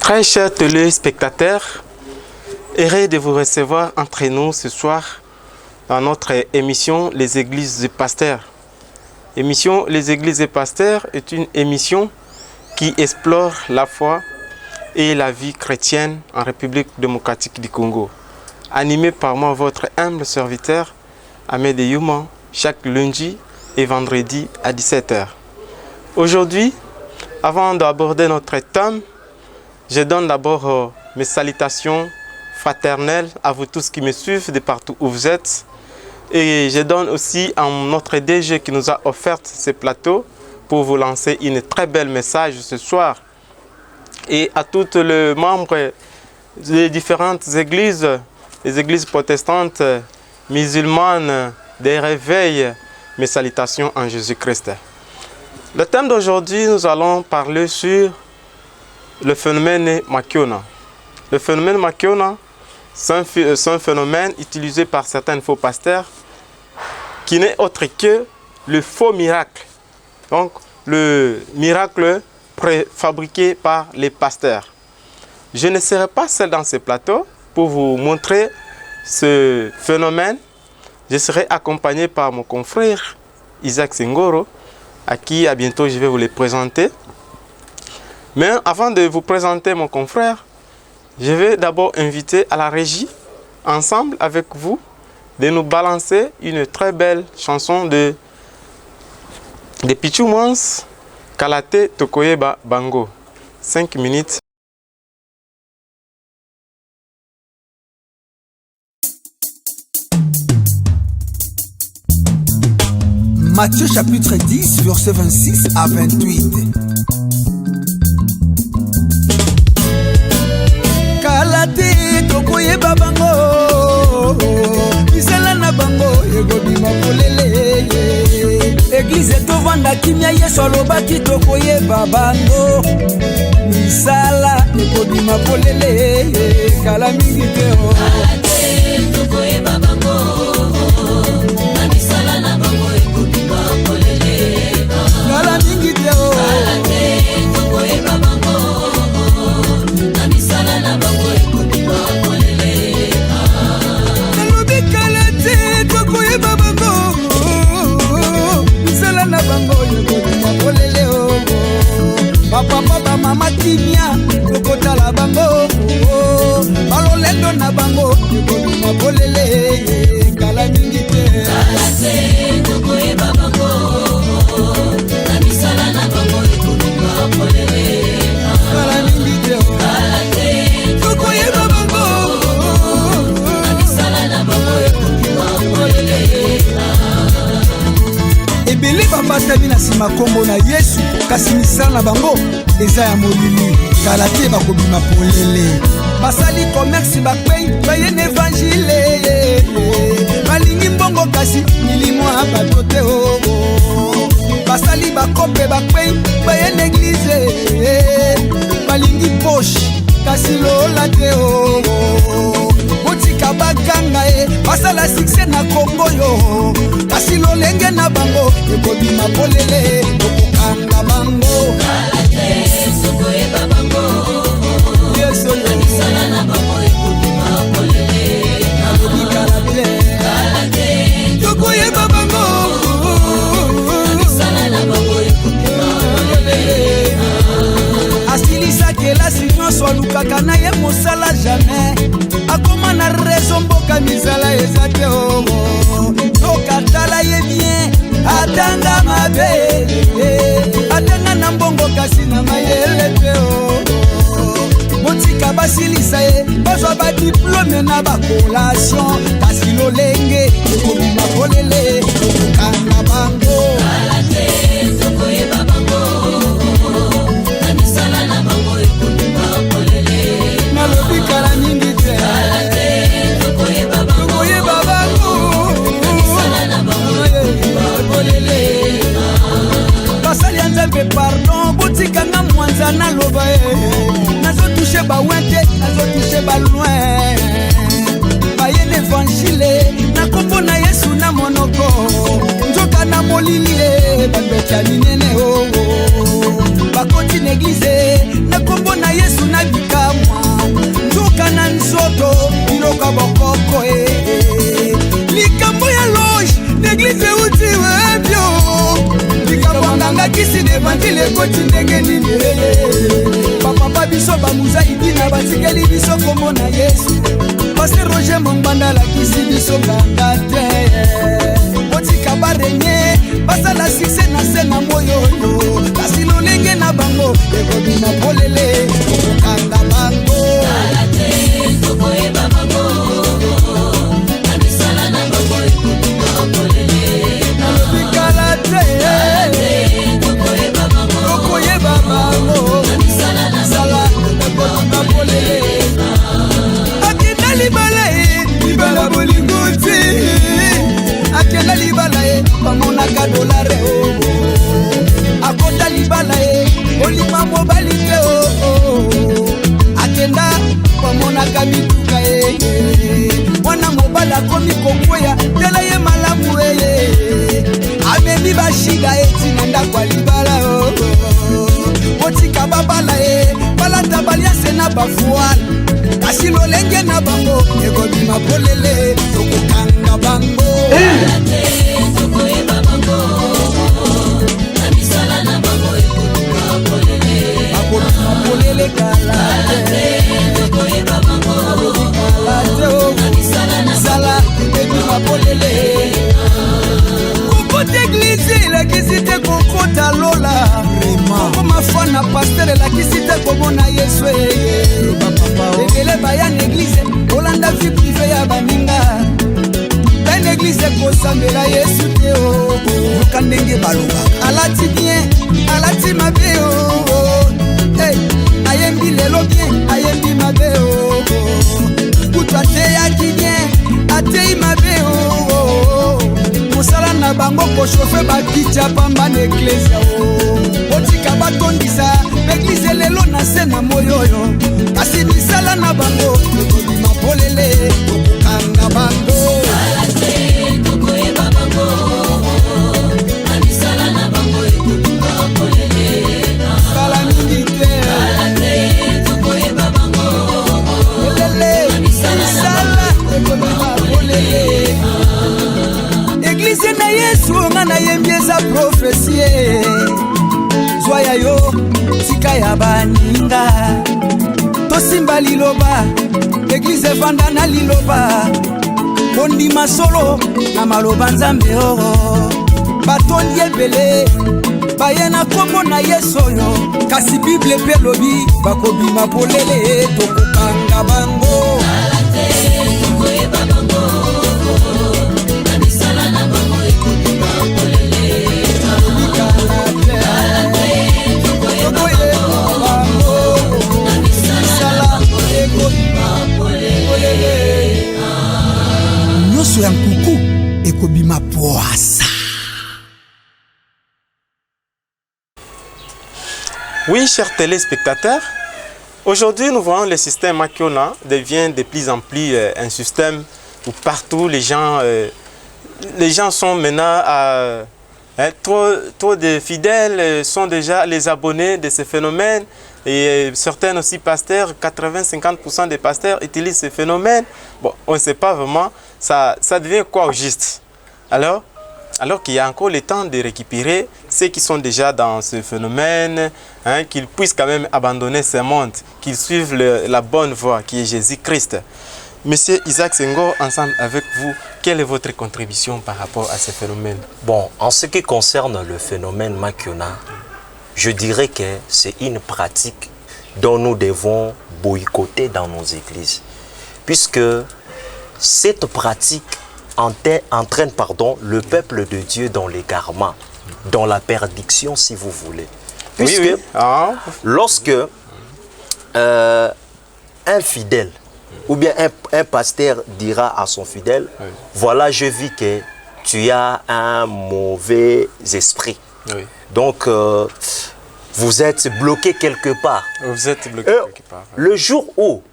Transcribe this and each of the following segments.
Très chers téléspectateurs, heureux de vous recevoir entre nous ce soir dans notre émission Les Églises et Pasteurs. Émission Les Églises et Pasteurs est une émission qui explore la foi et la vie chrétienne en République démocratique du Congo. Animée par moi, votre humble serviteur, Ahmed Youma, chaque lundi et vendredi à 17 h. Aujourd'hui, avant d'aborder notre thème, je donne d'abord mes salutations fraternelles à vous tous qui me suivent de partout où vous êtes. Et je donne aussi à notre DG qui nous a offert ce plateau pour vous lancer une très belle message ce soir. Et à tous les membres des différentes églises, les églises protestantes, musulmanes, des réveils, mes salutations en Jésus-Christ. Le thème d'aujourd'hui, nous allons parler sur le phénomène Makiona. Le phénomène Makiona, c'est un phénomène utilisé par certains faux pasteurs qui n'est autre que le faux miracle. Donc, le miracle préfabriqué par les pasteurs. Je ne serai pas seul dans ce plateau pour vous montrer ce phénomène. Je serai accompagné par mon confrère Isaac Singoro, à qui à bientôt je vais vous le présenter. Mais avant de vous présenter mon confrère, je vais d'abord inviter à la régie, ensemble avec vous, de nous balancer une très belle chanson de Pichumans, Kalate Tokoyeba Bango. 5 minutes. Matthieu chapitre 10, verset 26 à 28. Kalate tokoyeba bango, misala na bango egobima polele. Église tovanda kimia Yesu alobaki tokoyeba bango, misala egobima polele. Kala mingi te o. Kalate tokoyeba bango, na misala na bango egobima polele. Kala mingi te o. Kalate tokoyeba bango, na misala na bango egobima polele. Nalobi kalate tokoyeba bango, misala na bango egobima polele o. Papa papa mama timia tokotala bango, balolendo na bango egobima polele. Kala mingi te. Kalate tokoyeba bango, na misala na bango egobima polele. Kala mingi te. Kalate Tokoyeba bango, na misala na bango egobima polele. ebele babatami na nsima kombo na Yesu, kasi misala na bango eza ya molili. Kala te bakobima polele. Basali commerce bakwei baye na evangile, balingi mbongo kasi milimo ya bato te o. Basali bakope bakwei baye na eglize, balingi poshe kasi lola te o. Botika baganga basala succès na Kongo yo, kasi lolenge na bango ekobima polele. Okokanga bango Kalate tokoyeba bango, Yesu na misala na bango egobima polele. Kalate Kalate tokoyeba bango, na misala na bango egobima polele. asilisaki elasi nyonso alukaka na ye mosala jamais, akoma na rezo mboka misala eza te o. Tokatala ye bien atanga mabe, atanga na mbongo kasi na mayele te o. Botika basilisa ye bazwa badiplome na bakolation, kasi lolenge ekobima polele. Okokanga bango Kalate tokoyeba bango, na misala na bango egobima polele. nalobi kala mingi te. Kalate tokoyeba bango, Tokoyeba bango, na misala na bango egobima polele. basali ya Nzambe pardon, botikanga mwanza naloba nazotushe bawente, nazotushe baloin, baye na evangile na kombo na Yesu na monoko, nzoka na molili babeti ya minene o. Bakoti na eglize na kombo na Yesu na bika, Bapapa biso bamuzaidi na batikeli biso komona Yesu. Pasteur Roger Mombanda lakisi biso nganga te. Otika barenye basala succès na sena moyoyo. Kasi lolenge na bango ekobima polele kokanga bango. Kalate tokoyeba bango. Namisala na bango ekobima polele. Kalate tokoyeba bango. Tokoyeba bango. Namisala na bango ekobima polele. Akenda libala libala bolingoti. Akenda libala bamonaka dolare o. Akota libala olima mobali te o. Akenda bamonaka mituka mwana mobala komi kokweya tela ye malamu amemi bashida etina ndako ya libala o. Otika babala balata baliase na bafuala. Kasi lolenge na bango ekobima polele tokokanga bango. Kalate tokoyeba bango. Namisala na bango ekobima polele. Akobima polele kalate tokoyeba bango. Kalate o Namisala ekobima polele. Kokota eglise lakisi te kokota lola. Koma fana pasteur lakisi te komona Yesu. Ekele baya n'eglise olanda vie privée ya baninga. Ben église kosambela Yesu te o. Yoka ndenge baloba alati bien alati mabe o. Ayembi lelo bien ayembi mabe o. Kutu ateyaki bien ateyi mabe o. Mosala na bango kochofe bakiti ya pamba na eklesia o. Otika batondisa beglize lelo na se na moyoyo. Kasi misala na bango ekobima polele kokanga bango. Kalate tokoyeba bango. Namisala na bango ekobima polele. Kala mingi te. Kalate tokoyeba bango. Polele misala ekobima polele. Eglise na Yesu nga na yembi eza profesie. Zoya yo tika ya baninga. Tosimba liloba eglise vanda na liloba. Bondima solo na maloba nzambe o. Batondi ebele baye na kombo na Yesu oyo. Kasi Bible pe lobi bakobima polele tokokanga bango. Kalate tokoyeba bango. Namisala na bango ekobima polele. Kalate tokoyeba bango. Namisala ekobima polele. Nyonso ya nkuku ekobima poasa. Oui, chers téléspectateurs, aujourd'hui nous voyons le système Makiona devient de plus en plus un système où partout les gens sont maintenant à... trop de fidèles sont déjà les abonnés de ce phénomène et certains aussi pasteurs, 80-50% des pasteurs utilisent ce phénomène. Bon, on ne sait pas vraiment, ça devient quoi au juste? Alors qu'il y a encore le temps de récupérer ceux qui sont déjà dans ce phénomène, qu'ils puissent quand même abandonner ce monde, qu'ils suivent la bonne voie qui est Jésus-Christ. Monsieur Isaac Senghor, ensemble avec vous, quelle est votre contribution par rapport à ce phénomène? Bon, en ce qui concerne le phénomène Makiona, je dirais que c'est une pratique dont nous devons boycotter dans nos églises. Puisque cette pratique entraîne le peuple de Dieu dans l'égarement, dans la perdition si vous voulez. Puisque oui. Lorsque un fidèle ou bien un pasteur dira à son fidèle, oui. Voilà, je vis que tu as un mauvais esprit. Oui. Donc, vous êtes bloqué quelque part. Vous êtes bloqué quelque part. Oui. Le jour où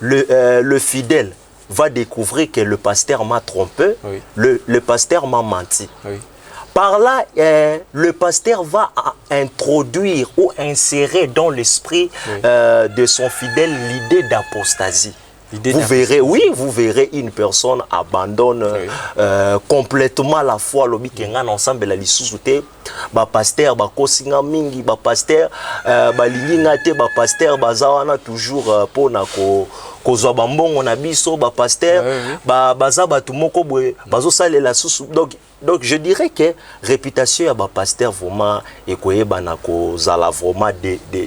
le fidèle va découvrir que le pasteur m'a trompé, oui. le pasteur m'a menti. Oui. Par là, le pasteur va introduire ou insérer dans l'esprit oui. De son fidèle l'idée d'apostasie. Vous verrez, oui, vous verrez une personne abandonne complètement la foi. Lobi kenga ensemble la lisouté, ba pasteur, ba kosinga mingi, ba pasteur, ba lininga te, ba pasteur, bazawana toujours pour na kozwa bambongo na biso, ba pasteur, ba baza batu moko boye, bazo salela susu. Donc je dirais que réputation ya ba pasteur vraiment ekoyeba na kozala vraiment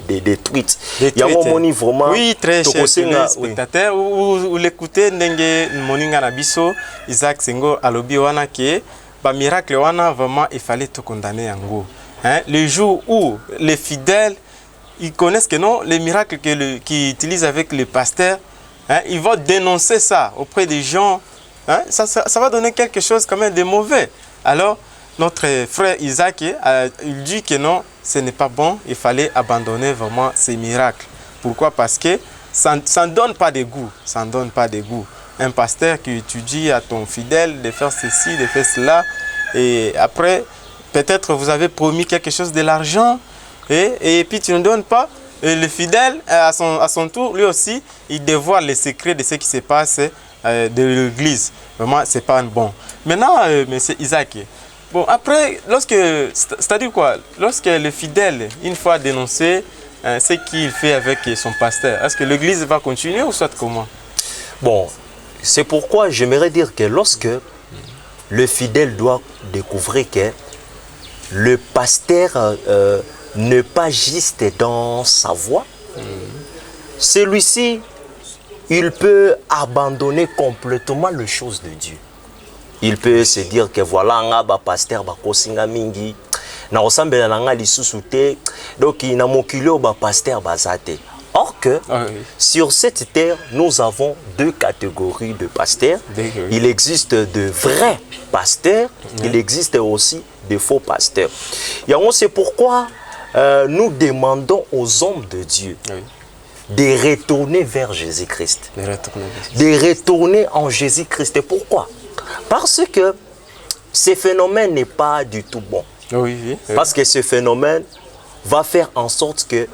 détruite. Ya moni vraiment. Oui, très cher spectateur ou l'écouter ndenge moninga na biso Isaac Senghor alobi wana ke ba miracle wana vraiment il fallait tout condamner yango. Hein, le jour où les fidèles ils connaissent que non les miracles qu'ils utilisent avec les pasteurs, hein, ils vont dénoncer ça auprès des gens. Hein, ça va donner quelque chose quand même de mauvais. Alors, notre frère Isaac il dit que non, ce n'est pas bon, il fallait abandonner vraiment ces miracles. Pourquoi? Parce que ça ne donne pas de goût. Ça ne donne pas de goût. Un pasteur qui étudie à ton fidèle de faire ceci, de faire cela, et après, peut-être vous avez promis quelque chose de l'argent, et puis tu ne donnes pas. Et le fidèle, à son tour, lui aussi, il dévoile les secrets de ce qui se passe de l'église. Vraiment, c'est pas bon. Maintenant, monsieur Isaac, bon, après, c'est-à-dire quoi? Lorsque le fidèle, une fois dénoncé, ce qu'il fait avec son pasteur, est-ce que l'église va continuer ou soit comment? Bon, c'est pourquoi j'aimerais dire que lorsque le fidèle doit découvrir que le pasteur n'est pas juste dans sa voix, celui-ci, il peut abandonner complètement les choses de Dieu. Il peut se dire que voilà, nga ba pasteur ba kosinga mingi, na osambela na nga lisusu te, donc na mokilo ba pasteur bazate. Or que sur cette terre, nous avons deux catégories de pasteurs. Il existe de vrais pasteurs, il existe aussi de faux pasteurs. Et c'est pourquoi nous demandons aux hommes de Dieu de retourner vers Jésus-Christ. De retourner en Jésus-Christ. Pourquoi? Parce que ce phénomène n'est pas du tout bon. Parce que ce phénomène va faire en sorte que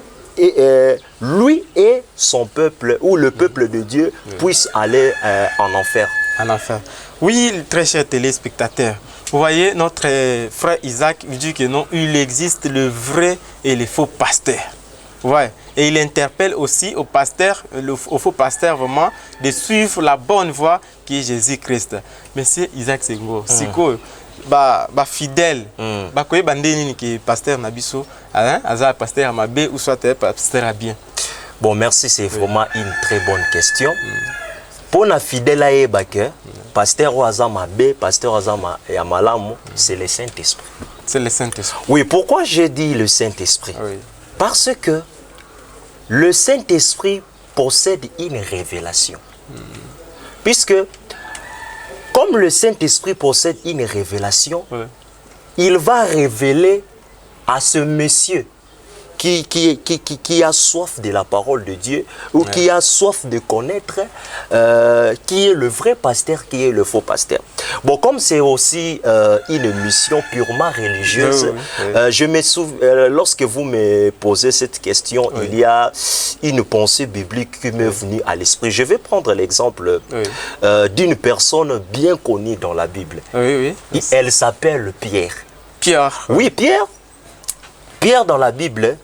lui et son peuple, ou le peuple de Dieu, puissent aller en enfer. En enfer. Oui, très chers téléspectateurs. Vous voyez, notre frère Isaac dit que non, il existe le vrai et le faux pasteur. Ouais. Et il interpelle aussi au pasteur, au faux pasteur vraiment, de suivre la bonne voie qui est Jésus-Christ. Monsieur Isaac Senghor, c'est quoi? Fidèle, quoi bandeni qui pasteur nabiso, hein, azar pasteur mabe ou soit pasteur à bien. Bon, merci, c'est vraiment une très bonne question. Pour la fidèle à pasteur oaza mabe, pasteur oaza yamalamu, c'est le Saint-Esprit. C'est le Saint-Esprit. Oui, pourquoi j'ai dit le Saint-Esprit? Parce que le Saint-Esprit possède une révélation. Puisque, comme le Saint-Esprit possède une révélation, il va révéler à ce monsieur qui a soif de la parole de Dieu, ou qui a soif de connaître qui est le vrai pasteur, qui est le faux pasteur. Bon, comme c'est aussi une mission purement religieuse, je me souviens, lorsque vous me posez cette question, il y a une pensée biblique qui m'est venue à l'esprit. Je vais prendre l'exemple d'une personne bien connue dans la Bible. Elle s'appelle Pierre. Pierre. Oui, Pierre. Pierre dans la Bible,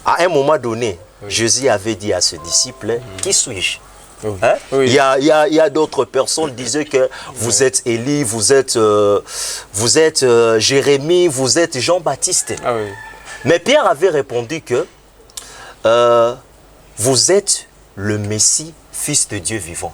à un moment donné, Jésus avait dit à ses disciples, qui suis-je? Hein? Il y a d'autres personnes qui disaient que vous êtes Élie, vous êtes Jérémie, vous êtes Jean-Baptiste. Mais Pierre avait répondu que vous êtes le Messie, Fils de Dieu vivant.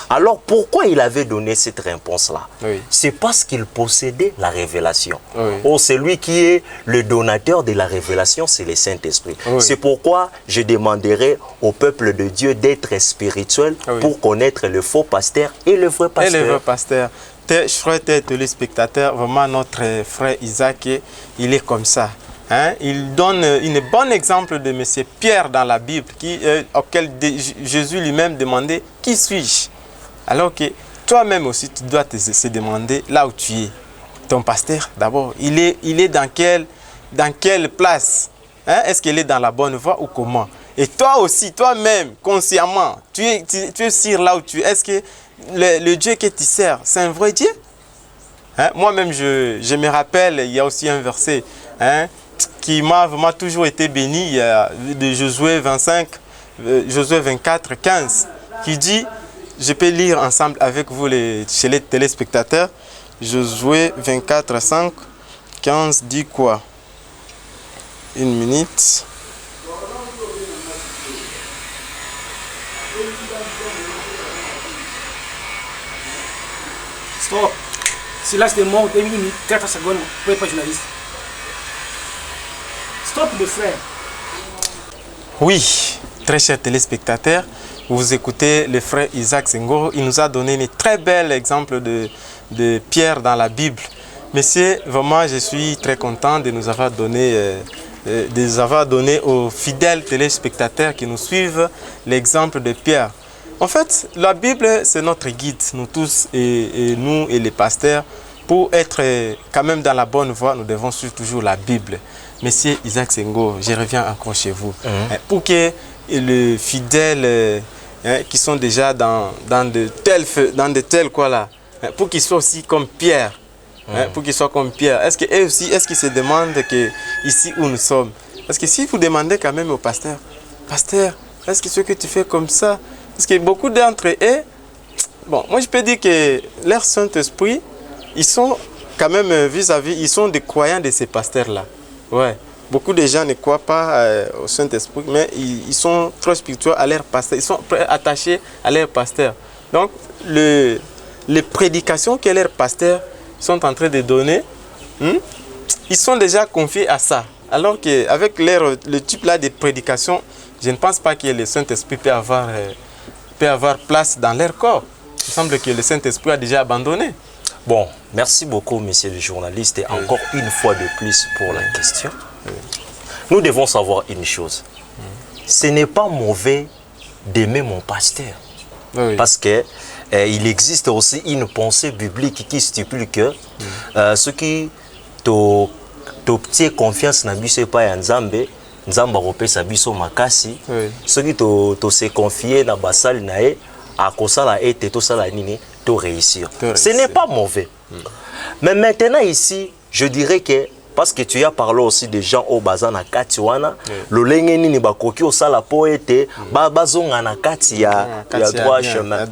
Alors pourquoi il avait donné cette réponse-là? C'est parce qu'il possédait la révélation. Or, celui qui est le donateur de la révélation, c'est le Saint-Esprit. C'est pourquoi je demanderai au peuple de Dieu d'être spirituel pour connaître le faux pasteur et le vrai pasteur. Et le vrai pasteur. Frère téléspectateur, vraiment notre frère Isaac, il est comme ça. Hein? Il donne un bon exemple de M. Pierre dans la Bible, auquel Jésus lui-même demandait « Qui suis-je » Alors que toi-même aussi, tu dois se demander là où tu es. Ton pasteur, d'abord, il est dans quelle place, hein? Est-ce qu'il est dans la bonne voie ou comment? Et toi aussi, toi-même, consciemment, tu es sûr là où tu es. Est-ce que le Dieu que tu sers, c'est un vrai Dieu? Hein? Moi-même, je me rappelle, il y a aussi un verset qui m'a vraiment toujours été béni, de Josué 24, 15, qui dit, je peux lire ensemble avec vous chez les téléspectateurs, Josué 24, 5, 15 dit quoi? Une minute. Stop. Silence de mort, 2 minutes, 4 secondes, vous pas journaliste. Stop le frère. Oui, très chers téléspectateurs, vous écoutez le frère Isaac Senghor. Il nous a donné un très bel exemple de Pierre dans la Bible. Monsieur, vraiment, je suis très content de nous avoir donné, aux fidèles téléspectateurs qui nous suivent l'exemple de Pierre. En fait, la Bible, c'est notre guide, nous tous, et nous et les pasteurs. Pour être quand même dans la bonne voie, nous devons suivre toujours la Bible. Monsieur Isaac Senghor, je reviens encore chez vous. Pour que les fidèles qui sont déjà dans de tels quoi là, pour qu'ils soient aussi comme Pierre, pour qu'ils soient comme Pierre, est-ce qu'ils se demandent que ici où nous sommes, parce que si vous demandez quand même au pasteur, est-ce que ce que tu fais comme ça, parce que beaucoup d'entre eux, bon, moi je peux dire que leur Saint-Esprit, ils sont quand même vis-à-vis, ils sont des croyants de ces pasteurs-là. Ouais. Beaucoup de gens ne croient pas au Saint-Esprit, mais ils sont trop spirituels à leur pasteur, ils sont attachés à leur pasteur. Donc, les prédications que leurs pasteurs sont en train de donner, ils sont déjà confiés à ça. Alors qu'avec le type-là de prédication, je ne pense pas que le Saint-Esprit peut avoir place dans leur corps. Il semble que le Saint-Esprit a déjà abandonné. Bon, merci beaucoup, monsieur le journaliste, et encore une fois de plus pour la question. Nous devons savoir une chose. Ce n'est pas mauvais d'aimer mon pasteur. Parce que il existe aussi une pensée biblique qui stipule que ceux qui t'obtiennent confiance dans biso pas en Nzambe, Nzamba repesa biso makasi. Ceux qui se confient dans basal nae, à kosala ete to sala nini, to réussir. Ce n'est pas mauvais. Mais maintenant ici, je dirais que parce que tu as parlé aussi des gens au bazana katiwana, le lengeni ni bakoki au sala poete, bazonga na kati ya droit chemin.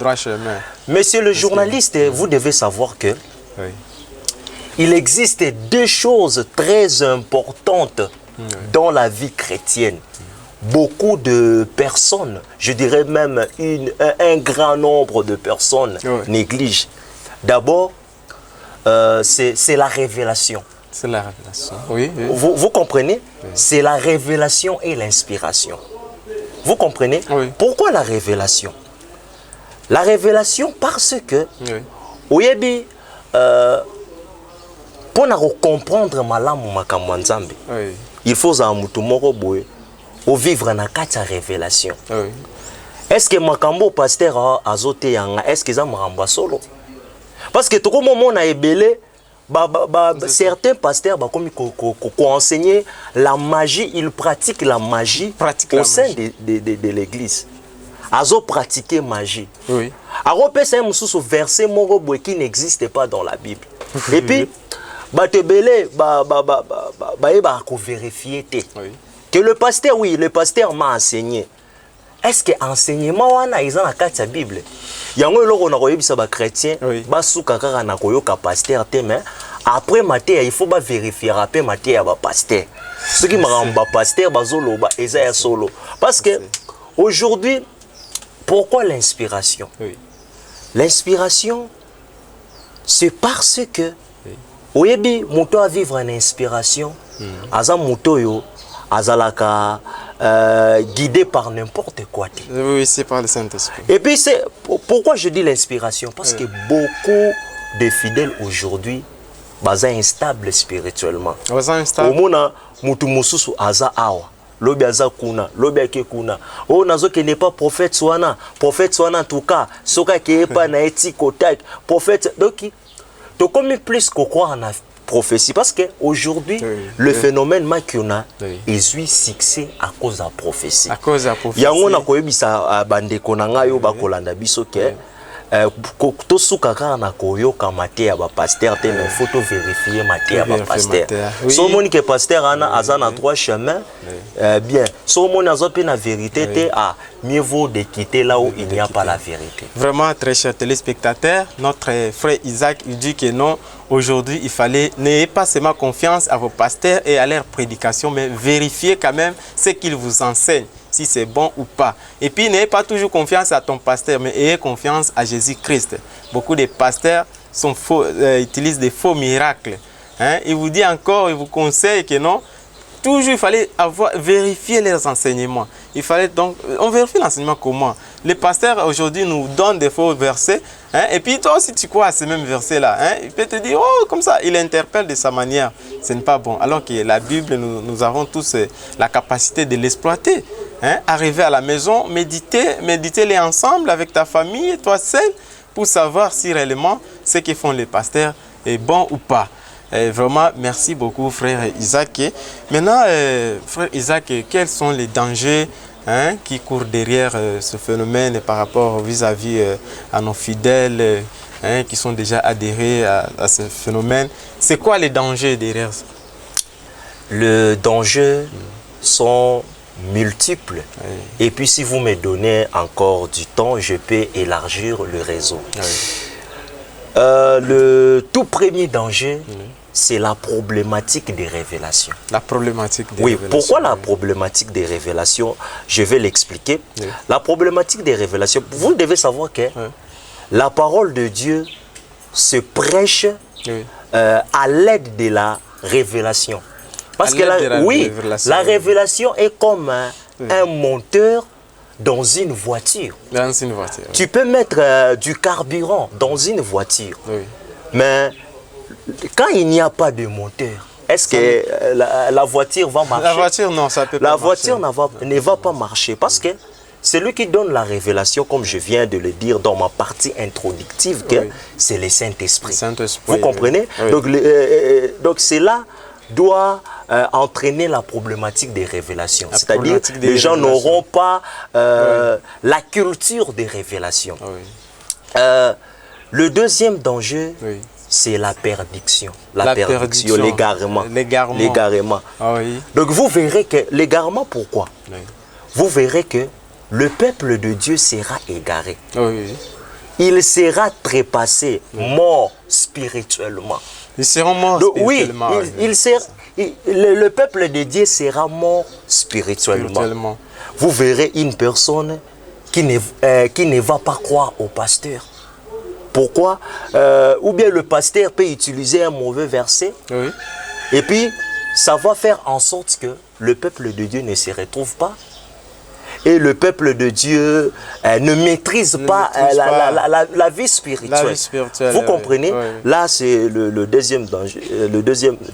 Monsieur le journaliste, vous devez savoir que il existe deux choses très importantes dans la vie chrétienne. Beaucoup de personnes, je dirais même un grand nombre de personnes négligent. D'abord, c'est la révélation. C'est la révélation. Oui. Vous comprenez? C'est la révélation et l'inspiration. Vous comprenez? Pourquoi la révélation? La révélation parce que, oyebi, pour comprendre malamu makambo nzambe, il faut zamutu moko boye au vivre na kati révélation. Est-ce que makambo pasteur azote yanga, est-ce que ça maramba solo? Parce que tout le monde a ébélé, certains pasteurs comme enseigner la magie, ils pratiquent la magie au sein de l'église. Azo pratiquer magie. Alors c'est un verset qui n'existe pas dans la Bible. Et puis batebele vérifier que le pasteur, le pasteur m'a enseigné. Est-ce que l'enseignement wana ils ont la carte de la Bible? Yango eloko na koyebisa ba chrétien ba suka kaka na koyoka pasteur te, mais après maté il faut ba vérifier rapé maté ya ba pasteur. Ce qui maramba pasteur bazolo ba eza ya solo. Parce que aujourd'hui, pourquoi l'inspiration? L'inspiration, c'est parce que oyebi moto a vivre en inspiration, aza moto yo azalaka guidé par n'importe quoi. Oui, c'est par le Saint-Esprit. Et puis, pourquoi je dis l'inspiration? Parce que beaucoup de fidèles aujourd'hui sont instables spirituellement. Au monde, mutu mususu aza awa. Lobi aza kuna, lobi ake kuna. Oh, nazo ke n'est pas prophète soana en tout cas. Soka ke pas na eti kotak. Prophète, donc, tu comme plus qu'on croit prophétie. Parce qu'aujourd'hui, le phénomène Makiona est succès à cause de la prophétie. À cause de la prophétie. Il y a un koyebisa bande konanga yo bakolanda biso ke to sukaka na koyo kamate ya ba pasteur te mais faut vérifier mate ya ba pasteur. So moni que pasteur ana azana trois chemins bien. So moni azope na vérité te mieux vaut de quitter là où il n'y a pas la vérité. Vraiment très chers téléspectateurs, notre frère Isaac il dit que non, aujourd'hui il fallait n'ayez pas seulement confiance à vos pasteurs et à leur prédication mais vérifiez quand même ce qu'ils vous enseignent, si c'est bon ou pas. Et puis n'ayez pas toujours confiance à ton pasteur, mais ayez confiance à Jésus-Christ. Beaucoup de pasteurs utilisent des faux miracles. Hein? Il vous dit encore, il vous conseille que non, toujours il fallait vérifier leurs enseignements. Il fallait donc, on vérifie l'enseignement comment? Les pasteurs aujourd'hui nous donnent des faux versets, hein? Et puis toi aussi tu crois à ces mêmes versets-là. Hein? Il peut te dire, oh comme ça, il interpelle de sa manière. Ce n'est pas bon. Alors que la Bible, nous avons tous la capacité de l'exploiter. Hein? Arriver à la maison, méditer-les ensemble avec ta famille et toi seul pour savoir si réellement ce que font les pasteurs est bon ou pas. Et vraiment, merci beaucoup, frère Isaac. Maintenant, frère Isaac, quels sont les dangers qui courent derrière ce phénomène par rapport vis-à-vis à nos fidèles qui sont déjà adhérés à ce phénomène? C'est quoi les dangers derrière ça? Les dangers sont multiples. Et puis si vous me donnez encore du temps, je peux élargir le réseau. Le tout premier danger, c'est la problématique des révélations. La problématique des révélations. Pourquoi la problématique des révélations? Je vais l'expliquer. La problématique des révélations, vous devez savoir que la parole de Dieu se prêche à l'aide de la révélation. Parce que la révélation est comme un monteur dans une voiture. Tu peux mettre du carburant dans une voiture. Mais quand il n'y a pas de moteur, est-ce que la voiture va marcher? La voiture, non, ça peut pas marcher. La voiture ne va pas marcher parce que celui qui donne la révélation, comme je viens de le dire dans ma partie introductive, c'est le Saint-Esprit. Vous comprenez? Donc cela doit entraîner la problématique des révélations. C'est-à-dire que les gens n'auront pas la culture des révélations. Le deuxième danger, c'est la perdition. La perdition, l'égarement. Donc vous verrez que l'égarement, pourquoi? Vous verrez que le peuple de Dieu sera égaré. Il sera trépassé, mort spirituellement. Ils seront morts spirituellement. Le peuple de Dieu sera mort spirituellement. Vous verrez une personne qui ne va pas croire au pasteur. Pourquoi? Ou bien le pasteur peut utiliser un mauvais verset. Et puis, ça va faire en sorte que le peuple de Dieu ne se retrouve pas. Et le peuple de Dieu ne maîtrise pas la vie spirituelle. Vous comprenez? Là, c'est le deuxième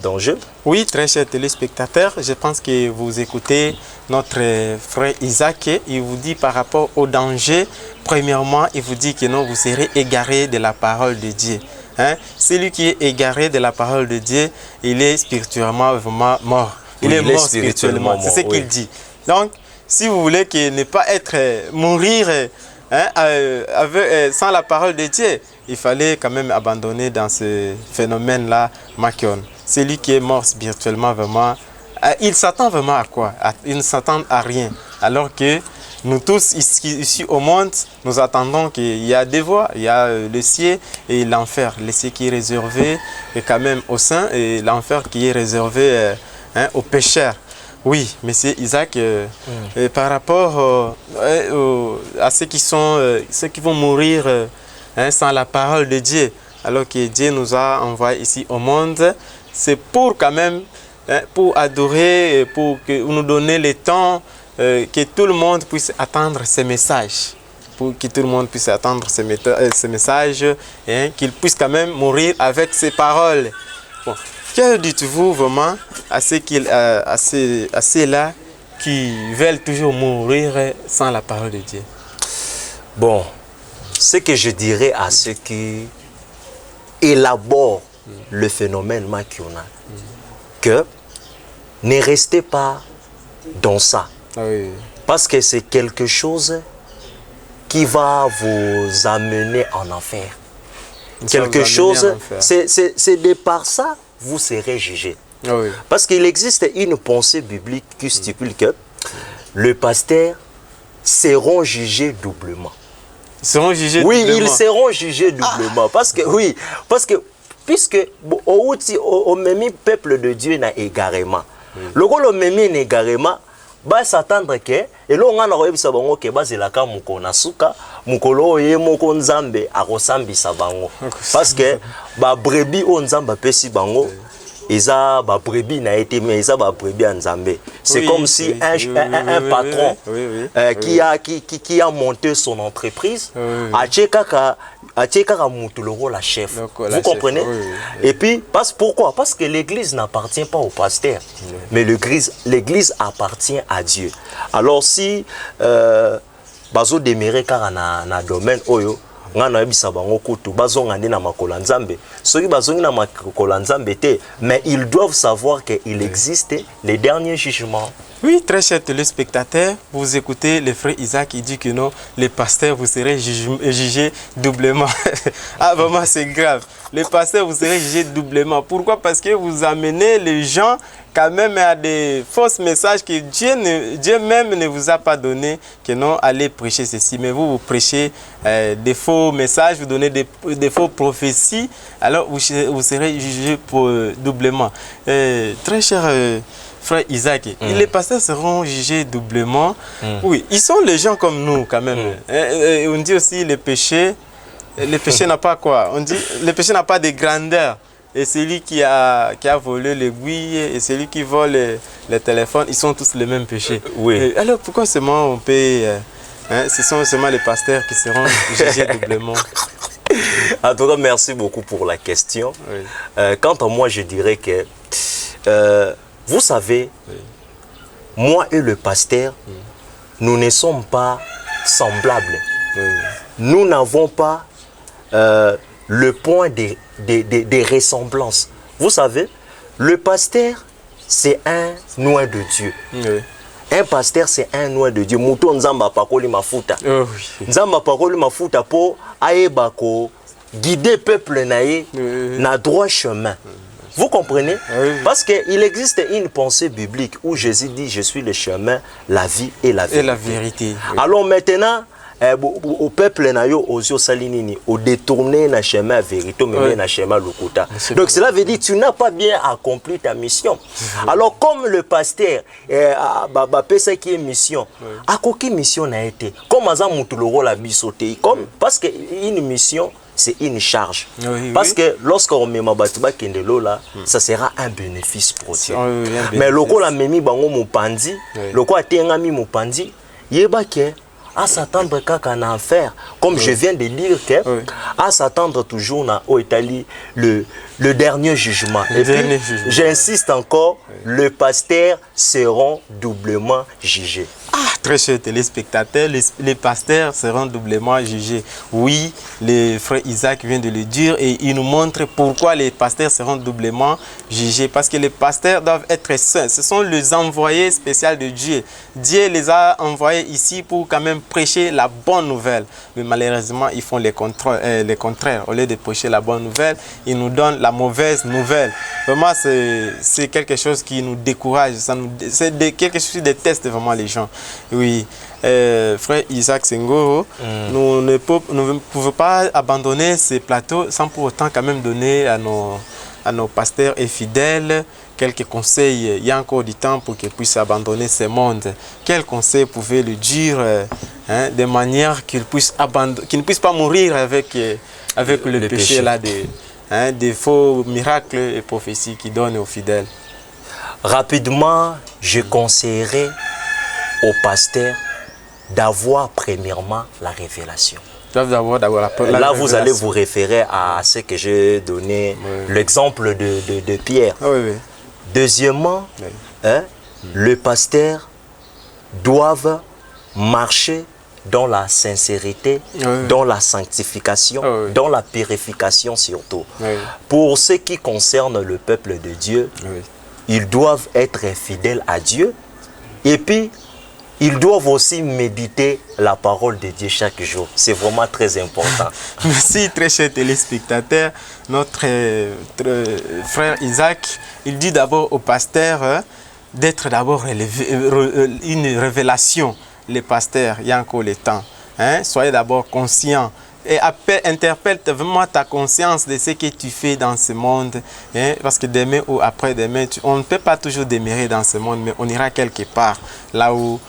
danger. Oui, très chers téléspectateurs, je pense que vous écoutez notre frère Isaac. Il vous dit par rapport au danger, premièrement, il vous dit que non, vous serez égarés de la parole de Dieu. Celui qui est égaré de la parole de Dieu, il est spirituellement vraiment mort. Il est mort spirituellement. C'est ce qu'il dit. Donc, si vous voulez ne pas mourir sans la parole de Dieu, il fallait quand même abandonner dans ce phénomène-là, Makion. Celui qui est mort spirituellement, vraiment, il s'attend vraiment à quoi? Il ne s'attend à rien. Alors que nous tous, ici au monde, nous attendons qu'il y a deux voies. Il y a le ciel et l'enfer. Le ciel qui est réservé et quand même aux saints et l'enfer qui est réservé aux pécheurs. Oui, monsieur Isaac, par rapport à ceux qui vont mourir sans la parole de Dieu, alors que Dieu nous a envoyés ici au monde, c'est pour quand même, pour adorer, pour nous donner le temps que tout le monde puisse attendre ces messages. Pour que tout le monde puisse attendre ces messages, qu'il puisse quand même mourir avec ces paroles. Bon. Que dites-vous vraiment à ceux-là qui veulent toujours mourir sans la parole de Dieu? Bon, ce que je dirais à ceux qui élaborent le phénomène Makiona, que ne restez pas dans ça. Ah oui. Parce que c'est quelque chose qui va vous amener en enfer. Quelque chose, c'est de par ça, vous serez jugé. Ah oui. Parce qu'il existe une pensée biblique qui stipule que le pasteur seront jugés doublement. Ils seront jugés oui, doublement. Ils seront jugés doublement. Parce que puisque au même peuple de Dieu n'a égarément. Le rôle au même égarément, va s'attendre que et là on a reçu bango que bazelaka mukona suka mukolo ye moko nzambe akosambisa bango parce que ba brebis o nzamba pesi bango eza ba brebis na été mais eza ba brebis en nzambe. C'est comme si un patron qui a monté son entreprise a tcheka mutu le rôle la chef. Vous comprenez? Et puis pourquoi? Parce que l'église n'appartient pas au pasteur, mais l'église appartient à Dieu. Alors si bazo demeurer car na domaine oyo ngana yebisa bango kutu bazonga na makola nzambe soki bazongi na makola nzambe te, mais ils doivent savoir qu'il existe les derniers jugements. Oui, très chers téléspectateurs, vous écoutez le frère Isaac, il dit que non, les pasteurs, vous serez jugés doublement. Ah, vraiment, c'est grave. Les pasteurs, vous serez jugés doublement. Pourquoi? Parce que vous amenez les gens quand même à des fausses messages que Dieu même ne vous a pas donné, que non, allez prêcher ceci. Mais vous prêchez des faux messages, vous donnez des faux prophéties, alors vous serez jugés doublement. Très cher frère Isaac, les pasteurs seront jugés doublement. Oui, ils sont les gens comme nous quand même. On dit aussi le péché n'a pas quoi? On dit le péché n'a pas de grandeur. Et celui qui a volé l'aiguille et celui qui vole le téléphone, ils sont tous les mêmes péchés. Oui. Alors pourquoi seulement on peut... ce sont seulement les pasteurs qui seront jugés doublement? En tout cas, merci beaucoup pour la question. Oui. Quant à moi, je dirais que... vous savez, moi et le pasteur, nous ne sommes pas semblables. Nous n'avons pas le point des ressemblances. Vous savez, le pasteur, c'est un noix de Dieu. Un pasteur, c'est un noix de Dieu. Mouton nzamba pakoli mafuta. Nzamba pakoli mafuta pour aebako guider peuple naé na droit chemin. Vous comprenez? Parce qu'il existe une pensée biblique où Jésus dit « Je suis le chemin, la vie et la vérité ». Et la vérité. Alors maintenant, au peuple au salinini, au détourné na chemin vérité, mais na chemin lokuta. Donc cela veut dire que tu n'as pas bien accompli ta mission. Alors comme le pasteur a pensé qui est mission, à quelle mission n'a été? Comme Azam Moutuloro la bisoté, comme parce qu'une mission c'est une charge. Parce que lorsqu'on met ma batuba kendelo là, ça sera un bénéfice pour Dieu. Mais le la memi bango mopandi, le quoi tengami mopandi, yeba ke à s'attendre qu'à en enfer, comme je viens de dire que à s'attendre toujours na au Italie le dernier jugement. Et puis j'insiste encore, le pasteur seront doublement jugés. Ah, très chers téléspectateurs, les pasteurs seront doublement jugés. Oui, le frère Isaac vient de le dire et il nous montre pourquoi les pasteurs seront doublement jugés. Parce que les pasteurs doivent être saints. Ce sont les envoyés spéciaux de Dieu. Dieu les a envoyés ici pour quand même prêcher la bonne nouvelle. Mais malheureusement, ils font les contraires. Au lieu de prêcher la bonne nouvelle, ils nous donnent la mauvaise nouvelle. Vraiment, c'est quelque chose qui nous décourage. C'est quelque chose qui déteste vraiment les gens. Oui, frère Isaac Sengoro, nous ne pouvons pas abandonner ces plateaux sans pour autant quand même donner à nos pasteurs et fidèles quelques conseils. Il y a encore du temps pour qu'ils puissent abandonner ce monde. Quels conseils pouvez-vous dire de manière qu'ils ne puissent pas mourir avec le péché là, des faux miracles et prophéties qu'ils donnent aux fidèles? Rapidement, je conseillerais au pasteur d'avoir premièrement la révélation. Là, vous allez vous référer à ce que j'ai donné, l'exemple de Pierre. Deuxièmement, le pasteur doit marcher dans la sincérité, dans la sanctification, dans la purification surtout. Pour ce qui concerne le peuple de Dieu, ils doivent être fidèles à Dieu et puis ils doivent aussi méditer la parole de Dieu chaque jour. C'est vraiment très important. Merci, très chers téléspectateurs. Notre frère Isaac, il dit d'abord au pasteur d'être d'abord une révélation. Les pasteurs, il y a encore le temps. Soyez d'abord conscients. Et interpelle vraiment ta conscience de ce que tu fais dans ce monde. Parce que demain ou après-demain, on ne peut pas toujours demeurer dans ce monde, mais on ira quelque part, là où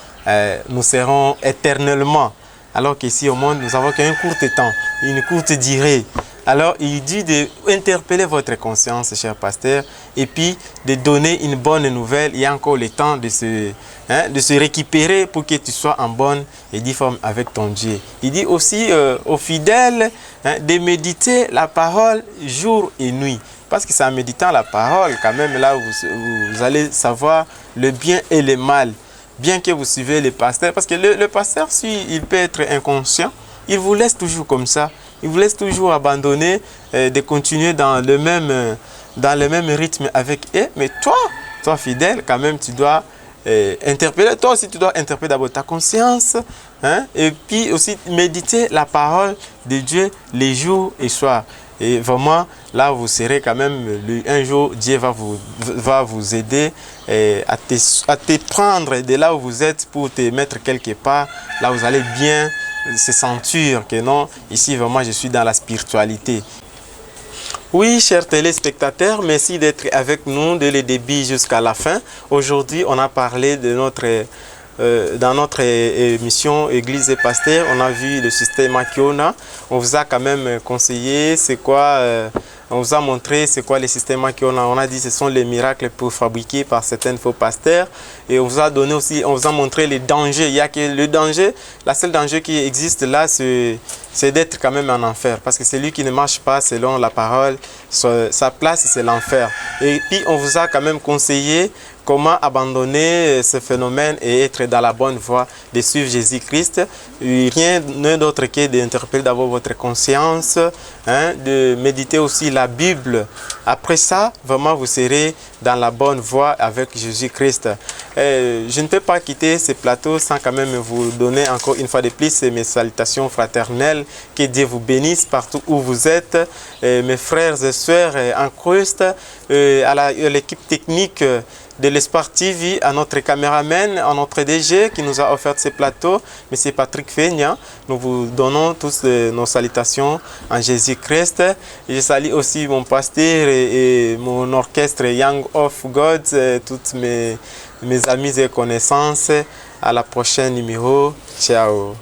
nous serons éternellement. Alors qu'ici au monde, nous avons qu'un court temps, une courte durée. Alors il dit d'interpeller votre conscience, cher pasteur, et puis de donner une bonne nouvelle. Il y a encore le temps de se récupérer pour que tu sois en bonne et due forme avec ton Dieu. Il dit aussi aux fidèles de méditer la parole jour et nuit. Parce que c'est en méditant la parole, quand même, là vous allez savoir le bien et le mal. Bien que vous suivez le pasteur, parce que le pasteur, il peut être inconscient, il vous laisse toujours comme ça. Il vous laisse toujours abandonner, de continuer dans le même rythme avec eux. Mais toi fidèle, quand même, tu dois interpeller. Toi aussi, tu dois interpeller d'abord ta conscience. Et puis aussi méditer la parole de Dieu les jours et soirs. Et vraiment, là, vous serez quand même, un jour, Dieu va vous aider à te prendre de là où vous êtes pour te mettre quelque part. Là, vous allez bien se sentir que non, ici vraiment je suis dans la spiritualité. Oui, chers téléspectateurs, merci d'être avec nous dès le début jusqu'à la fin. Aujourd'hui, on a parlé de dans notre émission Église et Pasteur, on a vu le système Makiona. On vous a quand même conseillé c'est quoi, on vous a montré c'est quoi le système Makiona. On a dit que ce sont les miracles fabriqués par certains faux pasteurs. Et on vous a donné aussi, on vous a montré les dangers. Il y a que le danger, la seule danger qui existe là, c'est d'être quand même en enfer. Parce que celui qui ne marche pas selon la parole, sa place c'est l'enfer. Et puis on vous a quand même conseillé comment abandonner ce phénomène et être dans la bonne voie de suivre Jésus-Christ. Rien d'autre que d'interpeller d'abord votre conscience, de méditer aussi la Bible. Après ça, vraiment, vous serez dans la bonne voie avec Jésus-Christ. Je ne peux pas quitter ce plateau sans quand même vous donner encore une fois de plus mes salutations fraternelles. Que Dieu vous bénisse partout où vous êtes. Mes frères et sœurs en Christ, à l'équipe technique de l'Espoir TV, à notre caméraman, à notre DG qui nous a offert ce plateau, M. Patrick Feigna. Nous vous donnons tous nos salutations en Jésus-Christ. Je salue aussi mon pasteur et mon orchestre Young of God, toutes mes amis et connaissances. À la prochaine numéro. Ciao.